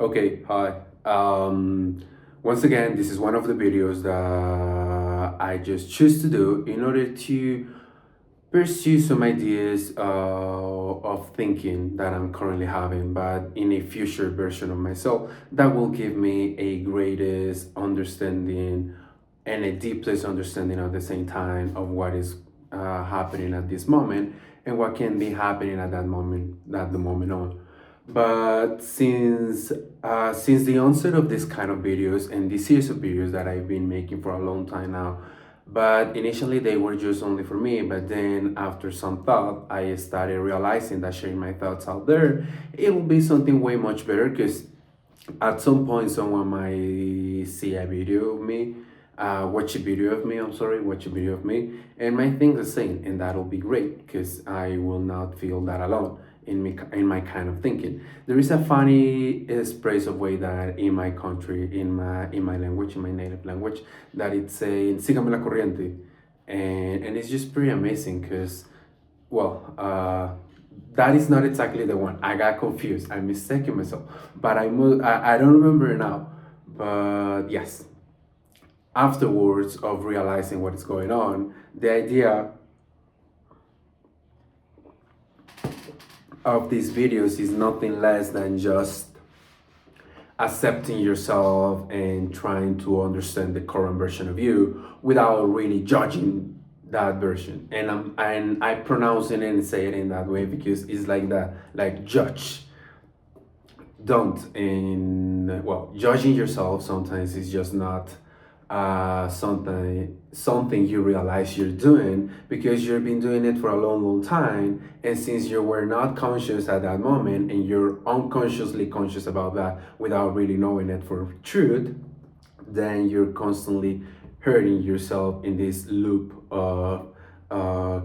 Okay, hi. Once again, this is one of the videos that I just choose to do in order to pursue some ideas of thinking that I'm currently having, but in a future version of myself that will give me a greatest understanding and a deepest understanding at the same time of what is happening at this moment and what can be happening at that moment, at the moment on. But since the onset of this kind of videos and this series of videos that I've been making for a long time now, but initially they were just only for me. But then after some thought, I started realizing that sharing my thoughts out there, it will be something way much better because at some point someone might see a video of me, watch a video of me, watch a video of me, and might think the same, and that'll be great because I will not feel that alone in my kind of thinking. There is a funny express of way that in my country, in my language, in my native language, that it's saying sígame la corriente, and it's just pretty amazing because well, that is not exactly the one. I got confused. I mistaken myself, but I don't remember it now. But yes, afterwards of realizing what is going on, the idea of these videos is nothing less than just accepting yourself and trying to understand the current version of you without really judging that version. And I pronounce it and say it in that way because it's like that, like judge. Don't. And well, judging yourself sometimes is just not something you realize you're doing because you've been doing it for a long time, and since you were not conscious at that moment and you're unconsciously conscious about that without really knowing it for truth, then you're constantly hurting yourself in this loop of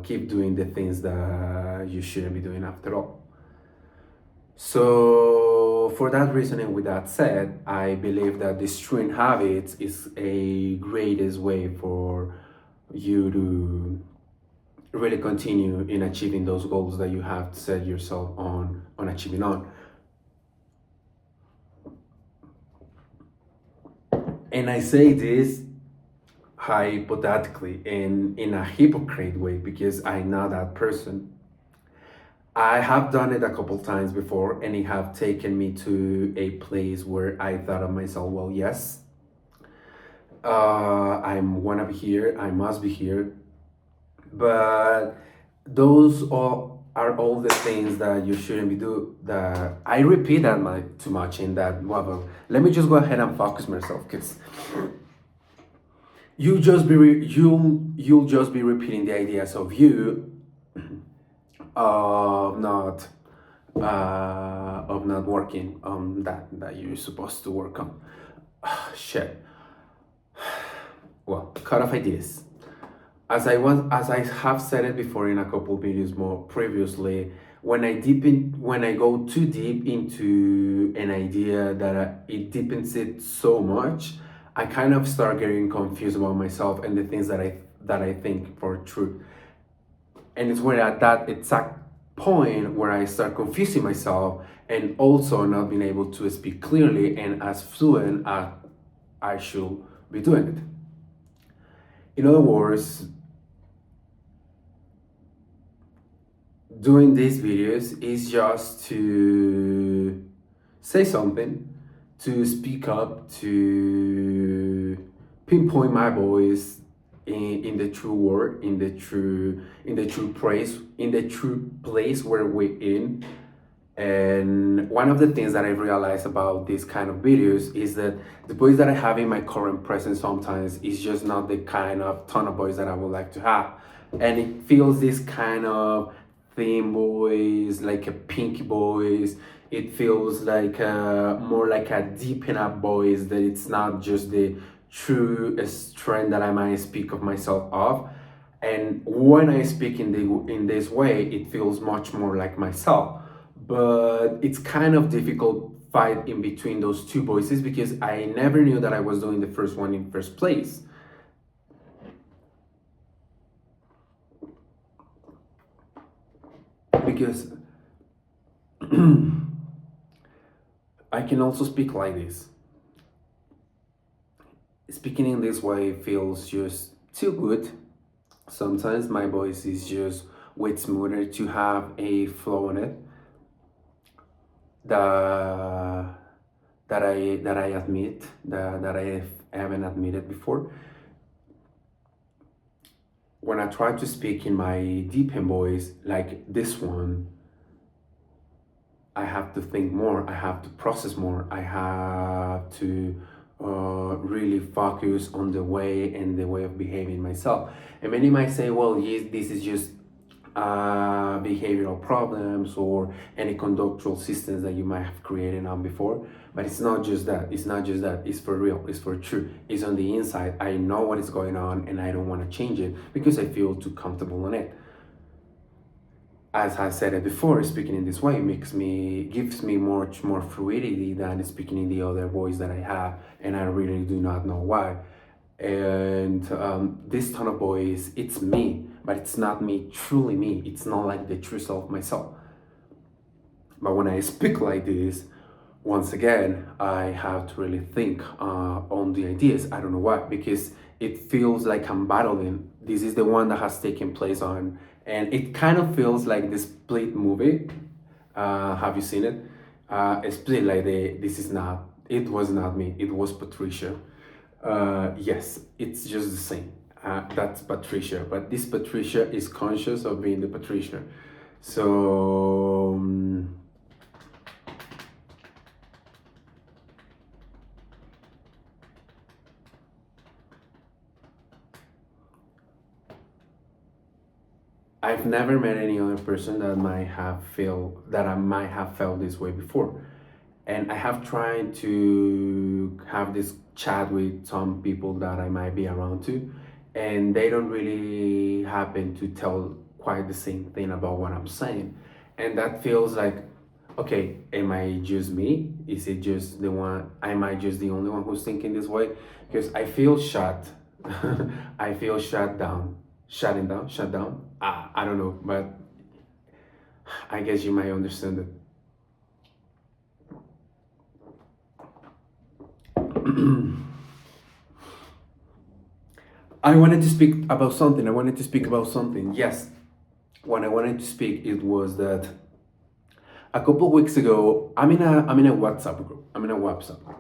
keep doing the things that you shouldn't be doing after all. So, for that reason, and with that said, I believe that destroying habits is a greatest way for you to really continue in achieving those goals that you have set yourself on achieving on. And I say this hypothetically and in a hypocrite way because I'm not that person. I have done it a couple times before, and it have taken me to a place where I thought of myself, well, yes, I wanna be here, I must be here, but those are all the things that you shouldn't be do. That I repeat that too much in that. Well, let me just go ahead and focus myself, because you'll just be repeating the ideas of you of not working on that you're supposed to work on. Shit. Well, cut off ideas. As I have said it before in a couple videos more previously, when I go too deep into an idea that it deepens it so much, I kind of start getting confused about myself and the things that I think for truth. And it's where at that exact point where I start confusing myself and also not being able to speak clearly and as fluent as I should be doing it. In other words, doing these videos is just to say something, to speak up, to pinpoint my voice in the true word, in the true place, in the true place where we're in. And one of the things that I realized about these kind of videos is that the voice that I have in my current present sometimes is just not the kind of tone of voice that I would like to have. And it feels this kind of thin voice, like a pinky voice. It feels like more like a deep enough voice that it's not just the true strength that I might speak of myself of. And when I speak in this way, it feels much more like myself. But it's kind of difficult fight in between those two voices because I never knew that I was doing the first one in first place. Because I can also speak like this. Speaking in this way feels just too good. Sometimes my voice is just way smoother to have a flow in it that that I admit that I haven't admitted before. When I try to speak in my deep end voice like this one, I have to think more, I have to process more, I have to really focus on the way and the way of behaving myself. And many might say, well, yes, this is just behavioral problems or any conductual systems that you might have created on before. But it's not just that. It's not just that. It's for real. It's for true. It's on the inside. I know what is going on and I don't want to change it because I feel too comfortable in it. As I said it before, speaking in this way gives me much more fluidity than speaking in the other voice that I have, and I really do not know why. And this tone of voice, it's me, but it's not me, truly me. It's not like the true self myself. But when I speak like this, once again, I have to really think on the ideas. I don't know why, because it feels like I'm battling. This is the one that has taken place on, and it kind of feels like the Split movie. Have you seen it? Split, like this is not. It was not me. It was Patricia. Yes, it's just the same. That's Patricia, but this Patricia is conscious of being the Patricia. So. I've never met any other person that I might have felt this way before. And I have tried to have this chat with some people that I might be around to, and they don't really happen to tell quite the same thing about what I'm saying. And that feels like, okay, am I just me? Is it just the one? Am I just the only one who's thinking this way? Because I feel shut. I feel shut down. Shut down. I don't know, but I guess you might understand it. I wanted to speak about something. I wanted to speak about something. Yes, when I wanted to speak, it was that a couple weeks ago, I'm in a WhatsApp group. I'm in a WhatsApp group,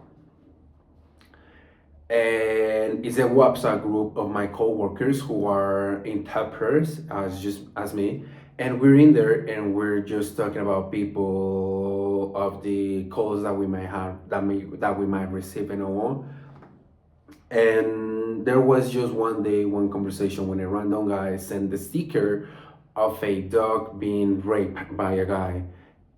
and it's a WhatsApp group of my coworkers who are interpreters as just as me, and we're in there and we're just talking about people of the calls that we might have that we might receive and all on. And there was just one day, one conversation when a random guy sent the sticker of a dog being raped by a guy,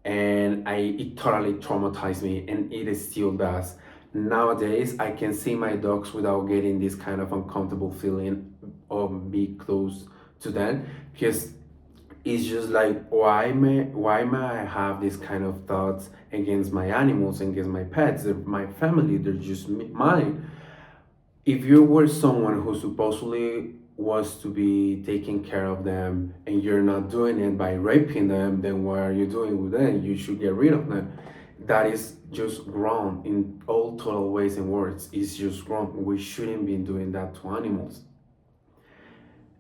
and it totally traumatized me, and it still does. Nowadays, I can see my dogs without getting this kind of uncomfortable feeling of be close to them, because it's just like why may I have this kind of thoughts against my animals, against my pets? They're my family. They're just mine. If you were someone who supposedly was to be taking care of them and you're not doing it by raping them, then what are you doing with them? You should get rid of them. That is just wrong in all total ways and words. It's just wrong. We shouldn't be doing that to animals.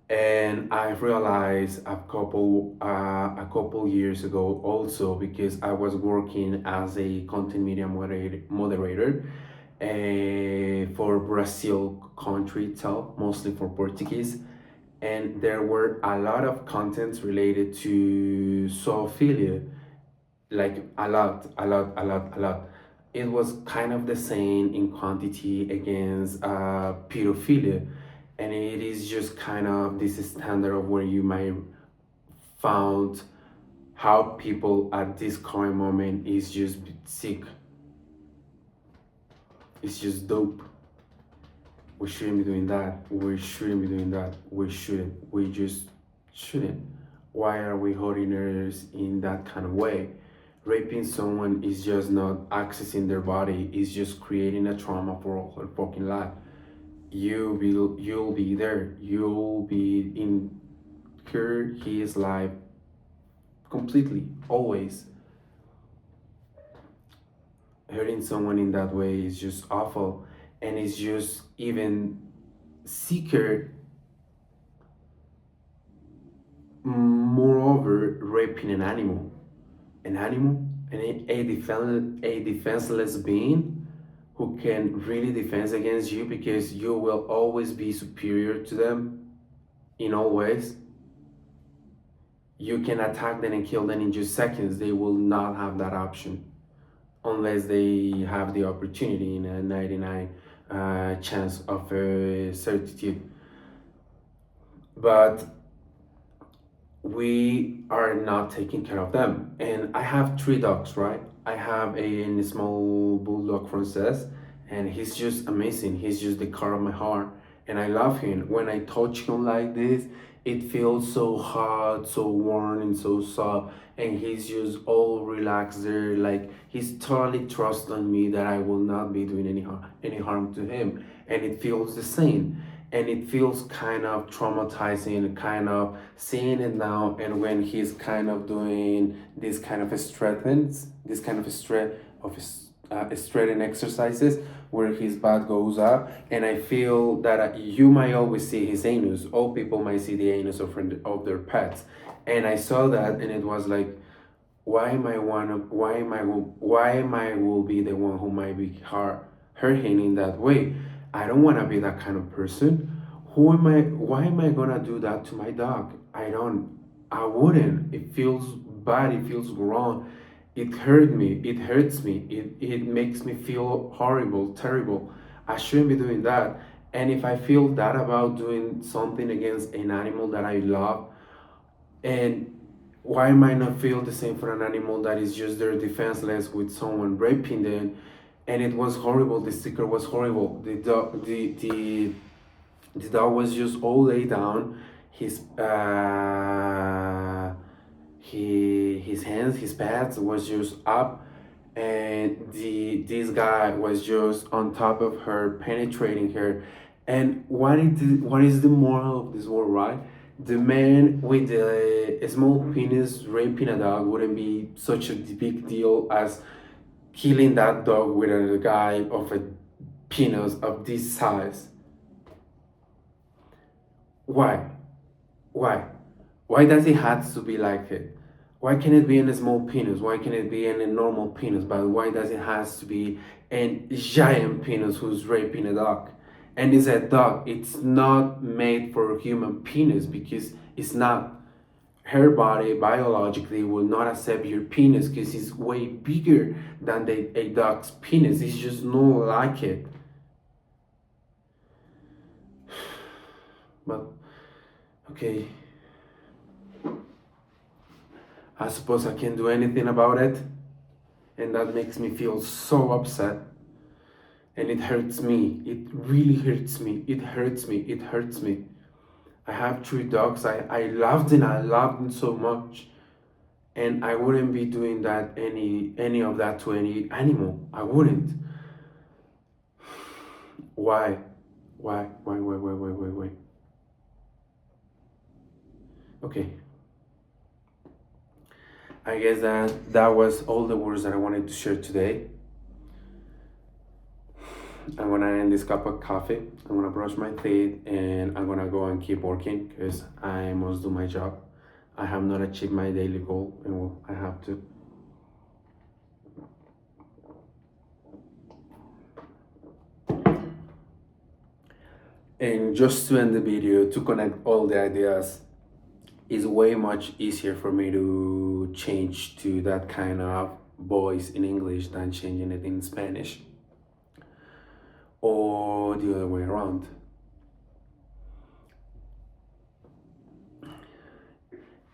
And I realized a couple years ago also, because I was working as a content media moderator for Brazil country itself, mostly for Portuguese. And there were a lot of contents related to zoophilia, like a lot. It was kind of the same in quantity against pedophilia, and it is just kind of this standard of where you might found how people at this current moment is just sick. It's just dope. We shouldn't be doing that. We shouldn't be doing that. We shouldn't. We just shouldn't. Why are we holding others in that kind of way? Raping someone is just not accessing their body. It's just creating a trauma for all her fucking life. You'll be there. You'll be in his life completely, always. hurting someone in that way is just awful, and it's just even sicker. Moreover, raping an animal, and a defenseless being who can really defend against you because you will always be superior to them in all ways. You can attack them and kill them in just seconds. They will not have that option unless they have the opportunity in a 99 chance of certitude. But we are not taking care of them. And I have three dogs, right? I have a small bulldog francais, and he's just amazing. He's just the car of my heart, and I love him. When I touch him like this, it feels so hot, so warm, and so soft. And he's just all relaxed there, like he's totally trust on me that I will not be doing any harm to him, and it feels the same. And it feels kind of traumatizing, kind of seeing it now. And when he's kind of doing this kind of strengthens, this kind of strengthening exercises where his butt goes up, and I feel that you might always see his anus. All people might see the anus of their pets, and I saw that, and it was like, why am I will be the one who might be hurting in that way? I don't want to be that kind of person. Who am I? Why am I gonna do that to my dog? I don't. I wouldn't. It feels bad. It feels wrong. It hurt me. It hurts me. It makes me feel horrible, terrible. I shouldn't be doing that. And if I feel that about doing something against an animal that I love, and why might not feel the same for an animal that is just there defenseless with someone raping them? And it was horrible. The sticker was horrible. The dog was just all laid down. His hands, his pads was just up, and this guy was just on top of her, penetrating her. And what is the moral of this world, right? The man with the small penis raping a dog wouldn't be such a big deal as killing that dog with a guy of a penis of this size. Why? Why? Why does it have to be like it? Why can it be in a small penis? Why can it be in a normal penis? But why does it has to be a giant penis who's raping a dog? And it's a dog. It's not made for a human penis because it's not. Her body biologically will not accept your penis because it's way bigger than a dog's penis. It's just not like it. But okay, I suppose I can't do anything about it, and that makes me feel so upset. And it hurts me. It really hurts me. It hurts me. It hurts me. I have three dogs. I love them. I love them so much. And I wouldn't be doing that any of that to any animal. I wouldn't. Why? Why? Okay. I guess that was all the words that I wanted to share today. I'm gonna end this cup of coffee. I'm gonna brush my teeth, and I'm gonna go and keep working because I must do my job. I have not achieved my daily goal, and well, I have to. And just to end the video, to connect all the ideas, is way much easier for me to change to that kind of voice in English than changing it in Spanish, or the other way around.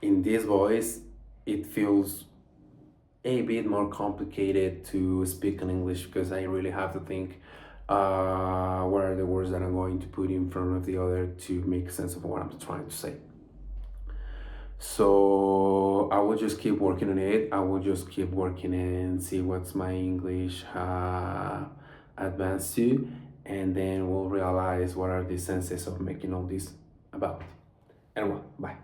In this voice, it feels a bit more complicated to speak in English because I really have to think what are the words that I'm going to put in front of the other to make sense of what I'm trying to say. So I will just keep working on it. I will just keep working and see what's my English advanced to, and then we'll realize what are the senses of making all this about. Anyway, bye.